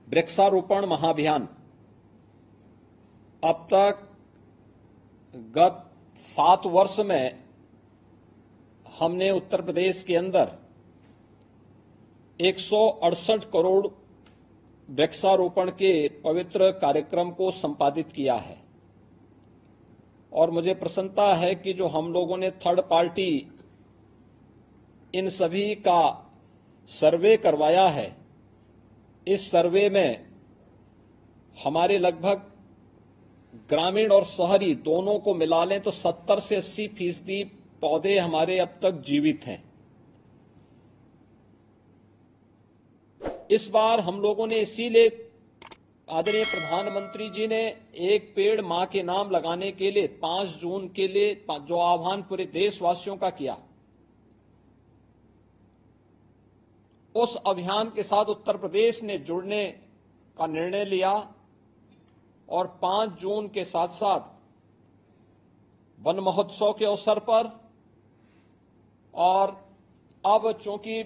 वृक्षारोपण महाअभियान अब तक गत 7 वर्ष में हमने उत्तर प्रदेश के अंदर 168 करोड़ वृक्षारोपण के पवित्र कार्यक्रम को संपादित किया है। और मुझे प्रसन्नता है कि जो हम लोगों ने थर्ड पार्टी इन सभी का सर्वे करवाया है, इस सर्वे में हमारे लगभग ग्रामीण और शहरी दोनों को मिला लें तो 70 से 80% पौधे हमारे अब तक जीवित हैं। इस बार हम लोगों ने इसीलिए आदरणीय प्रधानमंत्री जी ने एक पेड़ मां के नाम लगाने के लिए 5 जून के लिए जो आह्वान पूरे देशवासियों का किया, उस अभियान के साथ उत्तर प्रदेश ने जुड़ने का निर्णय लिया और 5 जून के साथ साथ वन महोत्सव के अवसर पर, और अब चूंकि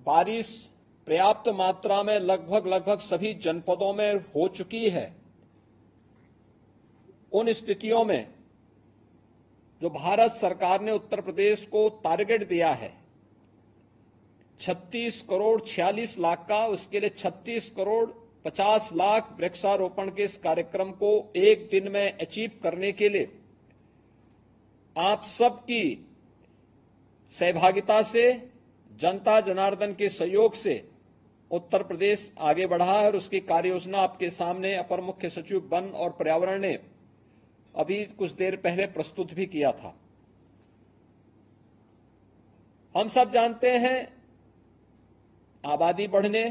बारिश पर्याप्त मात्रा में लगभग सभी जनपदों में हो चुकी है, उन स्थितियों में जो भारत सरकार ने उत्तर प्रदेश को टारगेट दिया है 36 करोड़ 46 लाख का, उसके लिए 36 करोड़ 50 लाख वृक्षारोपण के इस कार्यक्रम को एक दिन में अचीव करने के लिए आप सबकी सहभागिता से, जनता जनार्दन के सहयोग से उत्तर प्रदेश आगे बढ़ा है। और उसकी कार्य योजना आपके सामने अपर मुख्य सचिव वन और पर्यावरण ने अभी कुछ देर पहले प्रस्तुत भी किया था। हम सब जानते हैं आबादी बढ़ने,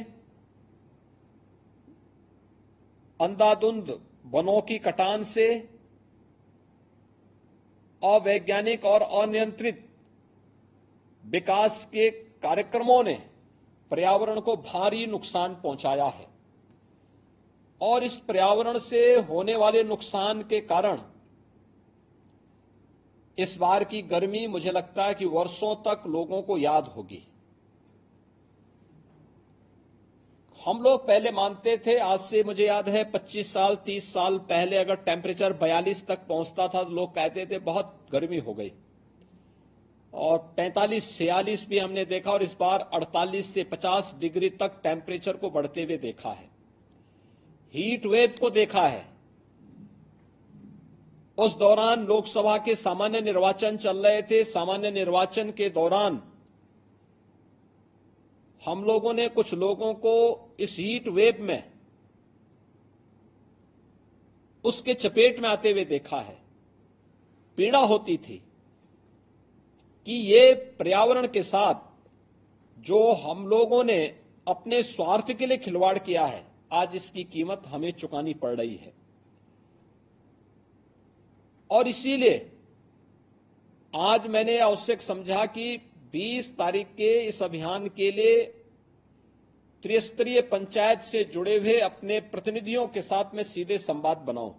अंधाधुंध वनों की कटान से, अवैज्ञानिक और अनियंत्रित विकास के कार्यक्रमों ने पर्यावरण को भारी नुकसान पहुंचाया है। और इस पर्यावरण से होने वाले नुकसान के कारण इस बार की गर्मी मुझे लगता है कि वर्षों तक लोगों को याद होगी। हम लोग पहले मानते थे, आज से मुझे याद है 25 साल 30 साल पहले अगर टेम्परेचर 42 तक पहुंचता था तो लोग कहते थे बहुत गर्मी हो गई, और 45-46 भी हमने देखा, और इस बार 48 से 50 डिग्री तक टेम्परेचर को बढ़ते हुए देखा है। हीट वेव को देखा है। उस दौरान लोकसभा के सामान्य निर्वाचन चल रहे थे। सामान्य निर्वाचन के दौरान हम लोगों ने कुछ लोगों को इस हीट वेव में उसके चपेट में आते हुए देखा है। पीड़ा होती थी कि ये पर्यावरण के साथ जो हम लोगों ने अपने स्वार्थ के लिए खिलवाड़ किया है, आज इसकी कीमत हमें चुकानी पड़ रही है। और इसीलिए आज मैंने आवश्यक समझा कि 20 तारीख के इस अभियान के लिए त्रिस्तरीय पंचायत से जुड़े हुए अपने प्रतिनिधियों के साथ मैं सीधे संवाद बनाऊं।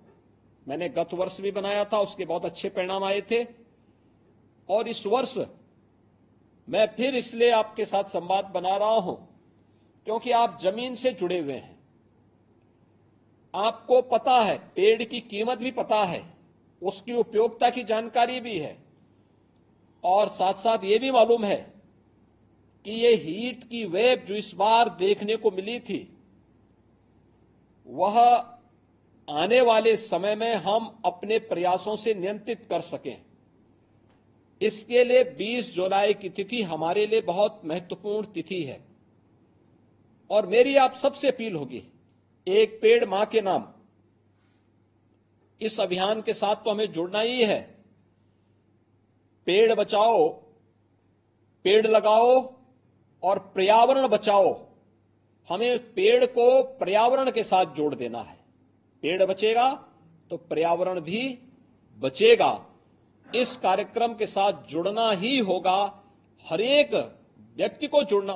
मैंने गत वर्ष भी बनाया था, उसके बहुत अच्छे परिणाम आए थे। और इस वर्ष मैं फिर इसलिए आपके साथ संवाद बना रहा हूं क्योंकि आप जमीन से जुड़े हुए हैं। आपको पता है, पेड़ की कीमत भी पता है, उसकी उपयोगिता की जानकारी भी है, और साथ साथ ये भी मालूम है कि ये हीट की वेव जो इस बार देखने को मिली थी, वह आने वाले समय में हम अपने प्रयासों से नियंत्रित कर सकें। इसके लिए 20 जुलाई की तिथि हमारे लिए बहुत महत्वपूर्ण तिथि है। और मेरी आप सबसे अपील होगी, एक पेड़ मां के नाम, इस अभियान के साथ तो हमें जुड़ना ही है। पेड़ बचाओ, पेड़ लगाओ और पर्यावरण बचाओ। हमें पेड़ को पर्यावरण के साथ जोड़ देना है। पेड़ बचेगा तो पर्यावरण भी बचेगा। इस कार्यक्रम के साथ जुड़ना ही होगा, हर एक व्यक्ति को जुड़ना